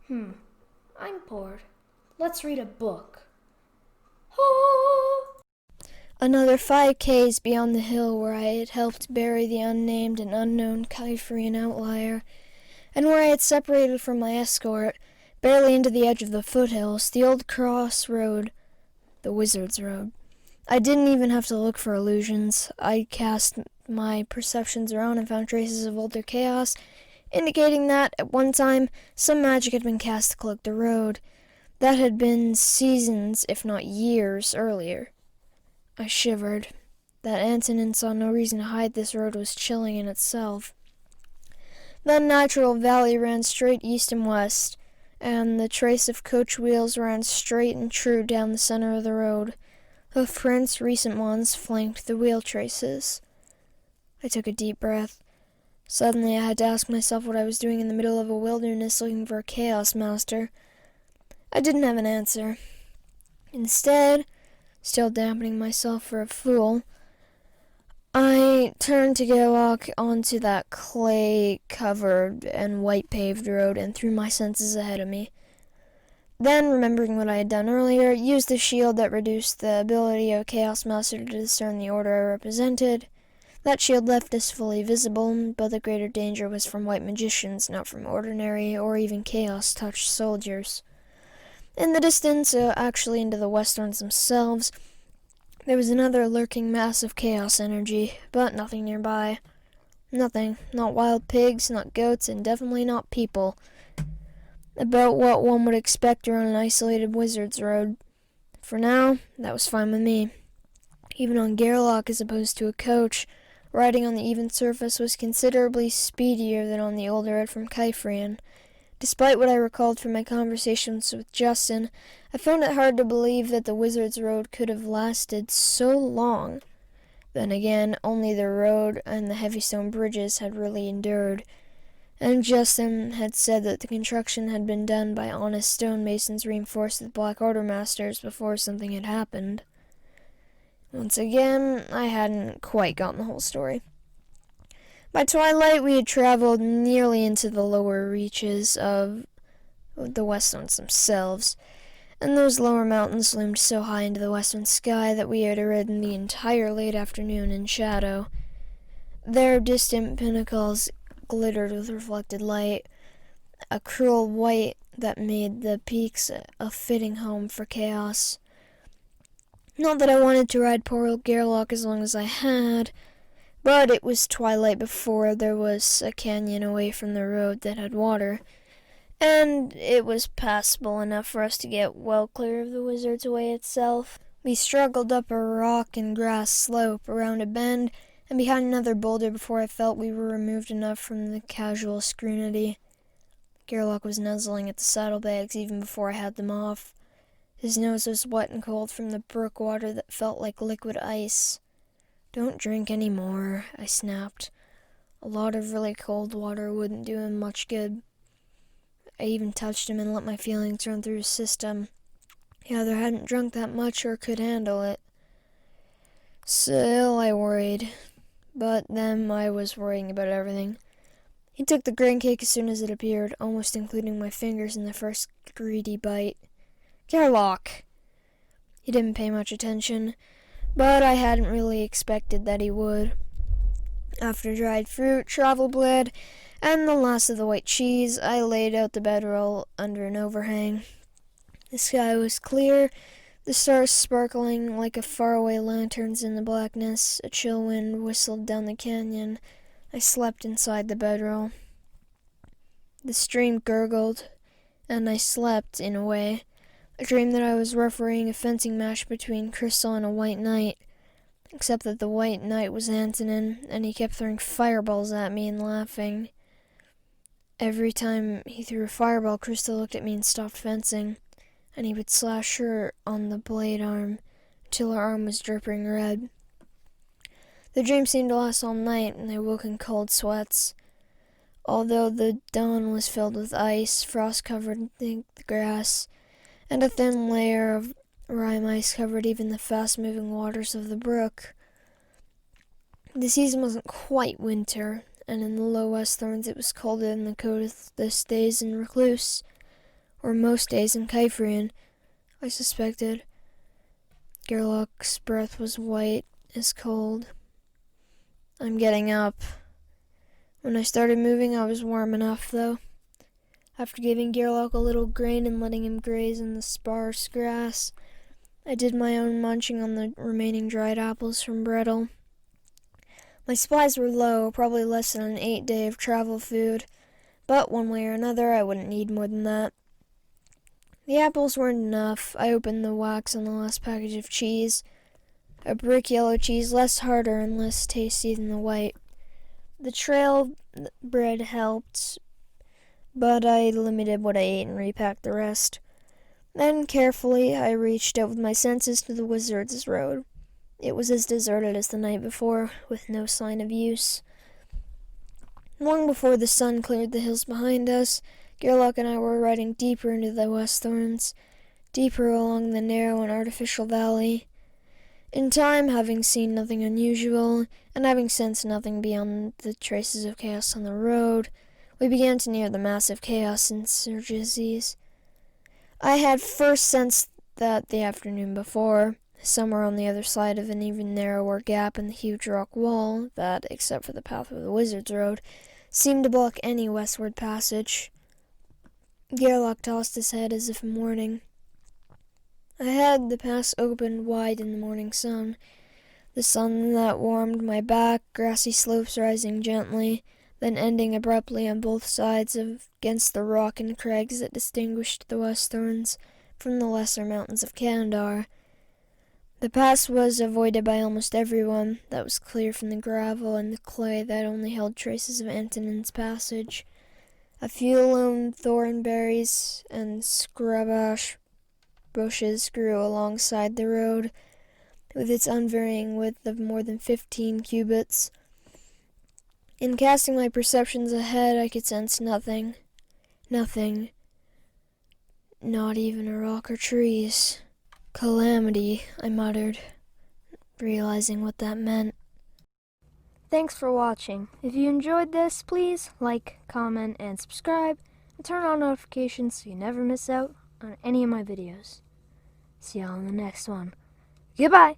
I'm bored. Let's read a book. Oh! Another 5Ks beyond the hill where I had helped bury the unnamed and unknown Kyphrian outlier, and where I had separated from my escort, barely into the edge of the foothills, the old crossroad, the Wizard's Road. I didn't even have to look for illusions. I cast my perceptions around and found traces of older chaos, indicating that, at one time, some magic had been cast to cloak the road. That had been seasons, if not years, earlier. I shivered. That Antonin saw no reason to hide this road was chilling in itself. The natural valley ran straight east and west, and the trace of coach wheels ran straight and true down the center of the road. Hoofprints, recent ones, flanked the wheel traces. I took a deep breath. Suddenly I had to ask myself what I was doing in the middle of a wilderness looking for a Chaos Master. I didn't have an answer. Instead, still dampening myself for a fool, I turned to go walk onto that clay-covered and white-paved road and threw my senses ahead of me. Then, remembering what I had done earlier, used the shield that reduced the ability of a Chaos Master to discern the order I represented. That shield left us fully visible, but the greater danger was from white magicians, not from ordinary or even chaos-touched soldiers. In the distance, actually into the Westerns themselves, there was another lurking mass of chaos energy, but nothing nearby. Nothing. Not wild pigs, not goats, and definitely not people. About what one would expect around an isolated wizard's road. For now, that was fine with me. Even on Gerlach as opposed to a coach, riding on the even surface was considerably speedier than on the old road from Kyphrian. Despite what I recalled from my conversations with Justin, I found it hard to believe that the Wizard's Road could have lasted so long. Then again, only the road and the heavy stone bridges had really endured, and Justin had said that the construction had been done by honest stonemasons reinforced with Black Order masters before something had happened. Once again, I hadn't quite gotten the whole story. By twilight, we had traveled nearly into the lower reaches of the Westlands themselves, and those lower mountains loomed so high into the western sky that we had ridden the entire late afternoon in shadow. Their distant pinnacles glittered with reflected light, a cruel white that made the peaks a fitting home for chaos. Not that I wanted to ride poor old Gerlach as long as I had, but it was twilight before there was a canyon away from the road that had water, and it was passable enough for us to get well clear of the Wizard's Way itself. We struggled up a rock and grass slope, around a bend, and behind another boulder before I felt we were removed enough from the casual scrutiny. Gerlach was nuzzling at the saddlebags even before I had them off. His nose was wet and cold from the brook water that felt like liquid ice. "Don't drink any more," I snapped. A lot of really cold water wouldn't do him much good. I even touched him and let my feelings run through his system. He either hadn't drunk that much or could handle it. Still, I worried. But then I was worrying about everything. He took the grain cake as soon as it appeared, almost including my fingers in the first greedy bite. "Gerlach!" He didn't pay much attention, but I hadn't really expected that he would. After dried fruit, travel bread, and the last of the white cheese, I laid out the bedroll under an overhang. The sky was clear, the stars sparkling like a faraway lanterns in the blackness. A chill wind whistled down the canyon. I slept inside the bedroll. The stream gurgled, and I slept, in a way. I dreamed that I was refereeing a fencing match between Crystal and a white knight, except that the white knight was Antonin, and he kept throwing fireballs at me and laughing. Every time he threw a fireball, Crystal looked at me and stopped fencing, and he would slash her on the blade arm till her arm was dripping red. The dream seemed to last all night, and I woke in cold sweats. Although the dawn was filled with ice, frost covered the grass, and a thin layer of rime ice covered even the fast-moving waters of the brook. The season wasn't quite winter, and in the low Westlands it was colder than the coldest days in Recluce. or most days in Kyphrian, I suspected. Gerlach's breath was white as cold. I'm getting up. When I started moving, I was warm enough, though. After giving Gerlach a little grain and letting him graze in the sparse grass, I did my own munching on the remaining dried apples from Brettel. My supplies were low, probably less than an 8-day of travel food, but one way or another I wouldn't need more than that. The apples weren't enough. I opened the wax on the last package of cheese. A brick yellow cheese, less harder and less tasty than the white. The trail bread helped, but I limited what I ate and repacked the rest. Then, carefully, I reached out with my senses to the Wizard's Road. It was as deserted as the night before, with no sign of use. Long before the sun cleared the hills behind us, Gerlach and I were riding deeper into the Westthorns, deeper along the narrow and artificial valley. In time, having seen nothing unusual, and having sensed nothing beyond the traces of chaos on the road, we began to near the massive chaos insurgencies. I had first sensed that the afternoon before, somewhere on the other side of an even narrower gap in the huge rock wall that, except for the path of the Wizard's Road, seemed to block any westward passage. Gerlach tossed his head as if mourning. Ahead, the pass opened wide in the morning sun, the sun that warmed my back, grassy slopes rising gently, then ending abruptly on both sides against the rock and crags that distinguished the Westthorns from the lesser mountains of Kandar. The pass was avoided by almost everyone, that was clear from the gravel and the clay that only held traces of Antonin's passage. A few lone thornberries and scrub-ash bushes grew alongside the road, with its unvarying width of more than 15 cubits. In casting my perceptions ahead, I could sense nothing. Nothing. Not even a rock or trees. Calamity, I muttered, realizing what that meant. Thanks for watching. If you enjoyed this, please like, comment, and subscribe, and turn on notifications so you never miss out on any of my videos. See y'all in the next one. Goodbye!